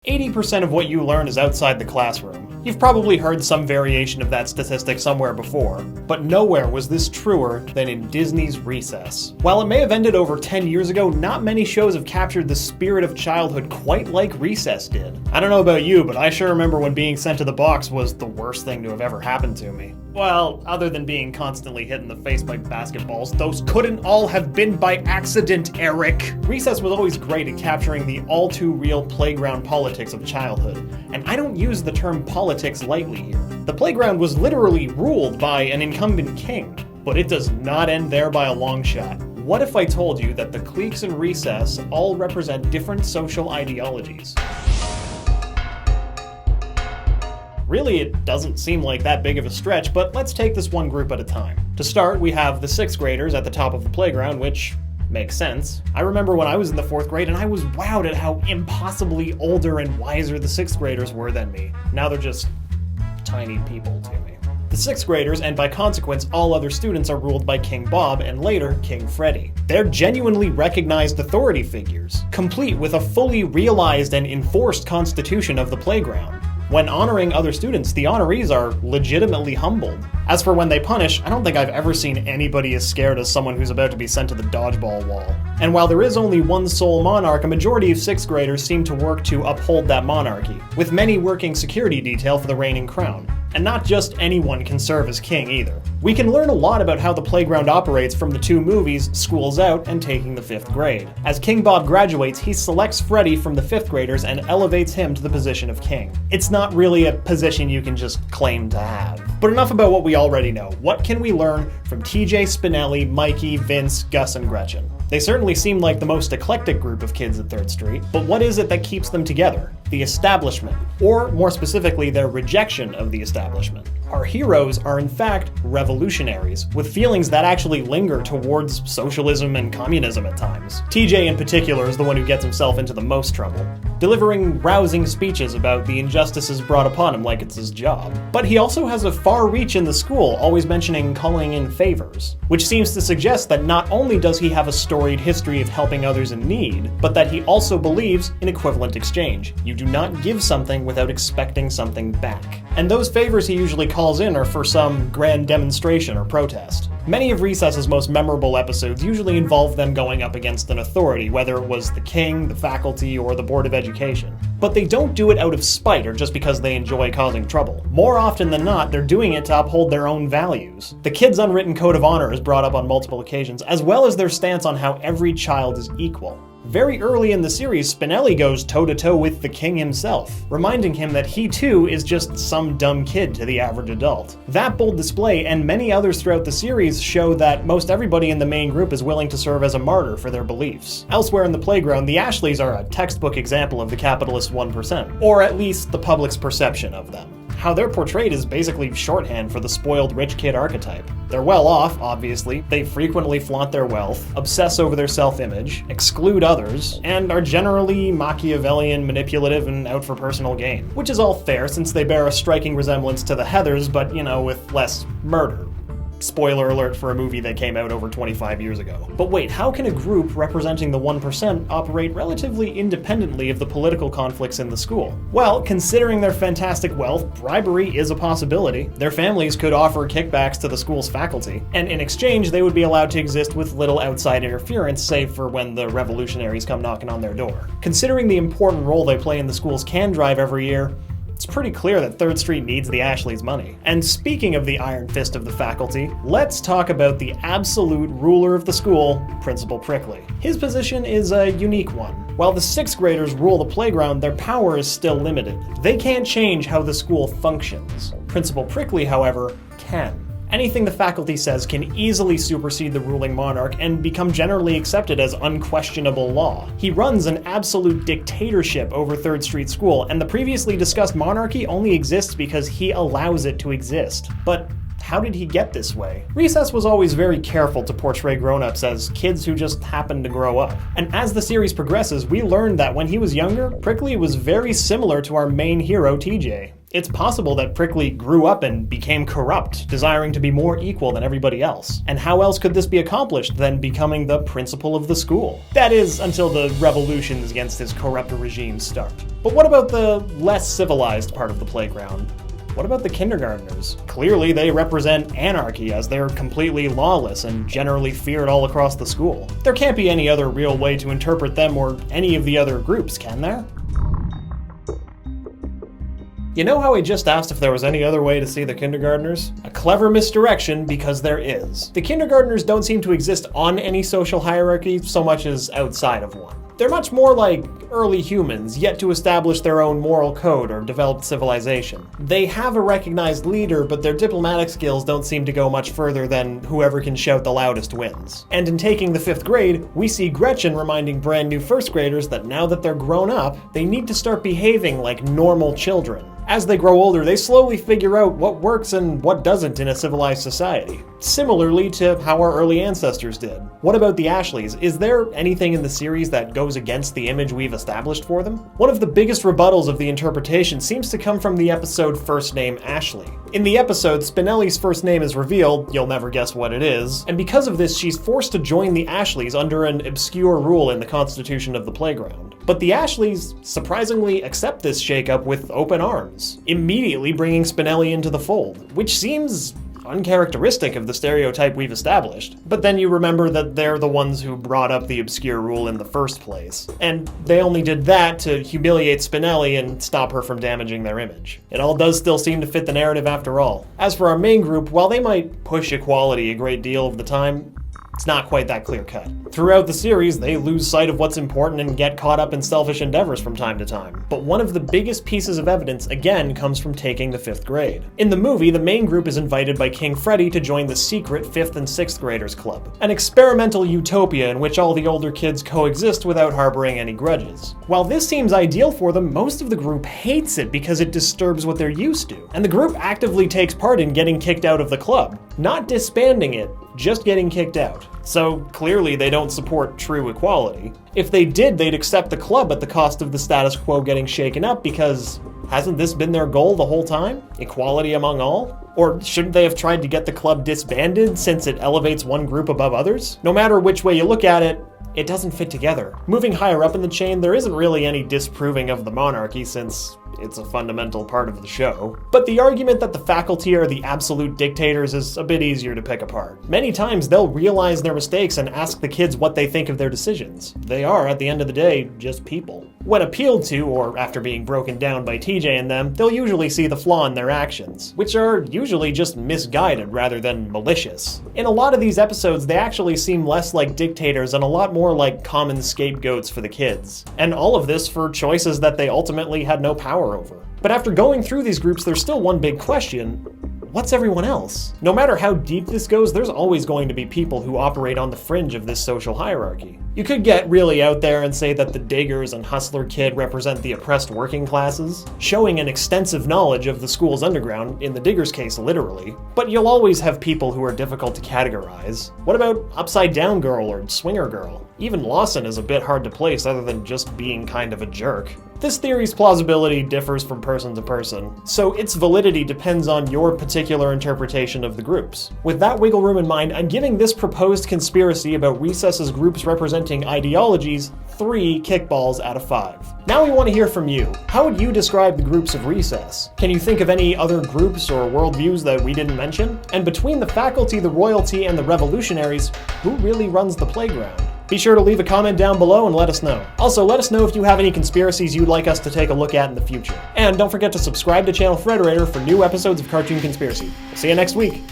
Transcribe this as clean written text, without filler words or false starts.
80% of what you learn is outside the classroom. You've probably heard some variation of that statistic somewhere before, but nowhere was this truer than in Disney's Recess. While it may have ended over 10 years ago, not many shows have captured the spirit of childhood quite like Recess did. I don't know about you, but I sure remember when being sent to the box was the worst thing to have ever happened to me. Well, other than being constantly hit in the face by basketballs, those couldn't all have been by accident, Eric. Recess was always great at capturing the all-too-real playground politics of childhood, and I don't use the term politics lightly here. The playground was literally ruled by an incumbent king, but it does not end there by a long shot. What if I told you that the cliques in Recess all represent different social ideologies? Really, it doesn't seem like that big of a stretch, but let's take this one group at a time. To start, we have the 6th graders at the top of the playground, which makes sense. I remember when I was in the 4th grade and I was wowed at how impossibly older and wiser the 6th graders were than me. Now they're just tiny people to me. The 6th graders, and by consequence all other students, are ruled by King Bob and later King Freddy. They're genuinely recognized authority figures, complete with a fully realized and enforced constitution of the playground. When honoring other students, the honorees are legitimately humbled. As for when they punish, I don't think I've ever seen anybody as scared as someone who's about to be sent to the dodgeball wall. And while there is only one sole monarch, a majority of 6th graders seem to work to uphold that monarchy, with many working security detail for the reigning crown. And not just anyone can serve as king either. We can learn a lot about how the playground operates from the 2 movies, School's Out and Taking the 5th Grade. As King Bob graduates, he selects Freddy from the 5th graders and elevates him to the position of king. It's not really a position you can just claim to have. But enough about what we already know. What can we learn from TJ, Spinelli, Mikey, Vince, Gus, and Gretchen? They certainly seem like the most eclectic group of kids at 3rd Street, but what is it that keeps them together? The establishment, or more specifically, their rejection of the establishment. Our heroes are in fact revolutionaries, with feelings that actually linger towards socialism and communism at times. TJ in particular is the one who gets himself into the most trouble, delivering rousing speeches about the injustices brought upon him like it's his job. But he also has a far reach in the school, always mentioning calling in favors, which seems to suggest that not only does he have a storied history of helping others in need, but that he also believes in equivalent exchange. You do not give something without expecting something back. And those favors he usually calls in are for some grand demonstration or protest. Many of Recess's most memorable episodes usually involve them going up against an authority, whether it was the king, the faculty, or the Board of Education. But they don't do it out of spite or just because they enjoy causing trouble. More often than not, they're doing it to uphold their own values. The kids' unwritten code of honor is brought up on multiple occasions, as well as their stance on how every child is equal. Very early in the series, Spinelli goes toe-to-toe with the king himself, reminding him that he too is just some dumb kid to the average adult. That bold display, and many others throughout the series, show that most everybody in the main group is willing to serve as a martyr for their beliefs. Elsewhere in the playground, the Ashleys are a textbook example of the capitalist 1%, or at least the public's perception of them. How they're portrayed is basically shorthand for the spoiled rich kid archetype. They're well off, obviously, they frequently flaunt their wealth, obsess over their self-image, exclude others, and are generally Machiavellian, manipulative, and out for personal gain. Which is all fair since they bear a striking resemblance to the Heathers, but, you know, with less murder. Spoiler alert for a movie that came out over 25 years ago. But wait, how can a group representing the 1% operate relatively independently of the political conflicts in the school? Well, considering their fantastic wealth, bribery is a possibility. Their families could offer kickbacks to the school's faculty, and in exchange they would be allowed to exist with little outside interference, save for when the revolutionaries come knocking on their door. Considering the important role they play in the school's can drive every year, it's pretty clear that 3rd Street needs the Ashleys' money. And speaking of the iron fist of the faculty, let's talk about the absolute ruler of the school, Principal Prickly. His position is a unique one. While the 6th graders rule the playground, their power is still limited. They can't change how the school functions. Principal Prickly, however, can. Anything the faculty says can easily supersede the ruling monarch and become generally accepted as unquestionable law. He runs an absolute dictatorship over 3rd Street School, and the previously discussed monarchy only exists because he allows it to exist. But how did he get this way? Recess was always very careful to portray grown-ups as kids who just happened to grow up. And as the series progresses, we learn that when he was younger, Prickly was very similar to our main hero, TJ. It's possible that Prickly grew up and became corrupt, desiring to be more equal than everybody else. And how else could this be accomplished than becoming the principal of the school? That is, until the revolutions against his corrupt regime start. But what about the less civilized part of the playground? What about the kindergartners? Clearly they represent anarchy, as they're completely lawless and generally feared all across the school. There can't be any other real way to interpret them or any of the other groups, can there? You know how I just asked if there was any other way to see the kindergartners? A clever misdirection, because there is. The kindergartners don't seem to exist on any social hierarchy so much as outside of one. They're much more like early humans, yet to establish their own moral code or developed civilization. They have a recognized leader, but their diplomatic skills don't seem to go much further than whoever can shout the loudest wins. And in taking the 5th grade, we see Gretchen reminding brand new 1st graders that now that they're grown up, they need to start behaving like normal children. As they grow older, they slowly figure out what works and what doesn't in a civilized society. Similarly to how our early ancestors did. What about the Ashleys? Is there anything in the series that goes against the image we've established for them? One of the biggest rebuttals of the interpretation seems to come from the episode First Name Ashley. In the episode, Spinelli's first name is revealed, you'll never guess what it is, and because of this she's forced to join the Ashleys under an obscure rule in the constitution of the playground. But the Ashleys surprisingly accept this shakeup with open arms, immediately bringing Spinelli into the fold, which seems uncharacteristic of the stereotype we've established. But then you remember that they're the ones who brought up the obscure rule in the first place, and they only did that to humiliate Spinelli and stop her from damaging their image. It all does still seem to fit the narrative after all. As for our main group, while they might push equality a great deal of the time, it's not quite that clear-cut. Throughout the series, they lose sight of what's important and get caught up in selfish endeavors from time to time. But one of the biggest pieces of evidence, again, comes from taking the 5th grade. In the movie, the main group is invited by King Freddy to join the secret 5th and 6th graders club, an experimental utopia in which all the older kids coexist without harboring any grudges. While this seems ideal for them, most of the group hates it because it disturbs what they're used to. And the group actively takes part in getting kicked out of the club, not disbanding it, just getting kicked out. So clearly they don't support true equality. If they did, they'd accept the club at the cost of the status quo getting shaken up, because hasn't this been their goal the whole time? Equality among all? Or shouldn't they have tried to get the club disbanded since it elevates one group above others? No matter which way you look at it, it doesn't fit together. Moving higher up in the chain, there isn't really any disproving of the monarchy since it's a fundamental part of the show. But the argument that the faculty are the absolute dictators is a bit easier to pick apart. Many times they'll realize their mistakes and ask the kids what they think of their decisions. They are, at the end of the day, just people. When appealed to, or after being broken down by TJ and them, they'll usually see the flaw in their actions, which are usually just misguided rather than malicious. In a lot of these episodes, they actually seem less like dictators and a lot more like common scapegoats for the kids. And all of this for choices that they ultimately had no power over. But after going through these groups, there's still one big question. What's everyone else? No matter how deep this goes, there's always going to be people who operate on the fringe of this social hierarchy. You could get really out there and say that the Diggers and Hustler Kid represent the oppressed working classes, showing an extensive knowledge of the school's underground, in the Diggers' case literally. But you'll always have people who are difficult to categorize. What about Upside Down Girl or Swinger Girl? Even Lawson is a bit hard to place other than just being kind of a jerk. This theory's plausibility differs from person to person, so its validity depends on your particular interpretation of the groups. With that wiggle room in mind, I'm giving this proposed conspiracy about Recess's groups representing ideologies 3 kickballs out of 5. Now we want to hear from you. How would you describe the groups of Recess? Can you think of any other groups or worldviews that we didn't mention? And between the faculty, the royalty, and the revolutionaries, who really runs the playground? Be sure to leave a comment down below and let us know. Also, let us know if you have any conspiracies you'd like us to take a look at in the future. And don't forget to subscribe to channel Frederator for new episodes of Cartoon Conspiracy. We'll see you next week.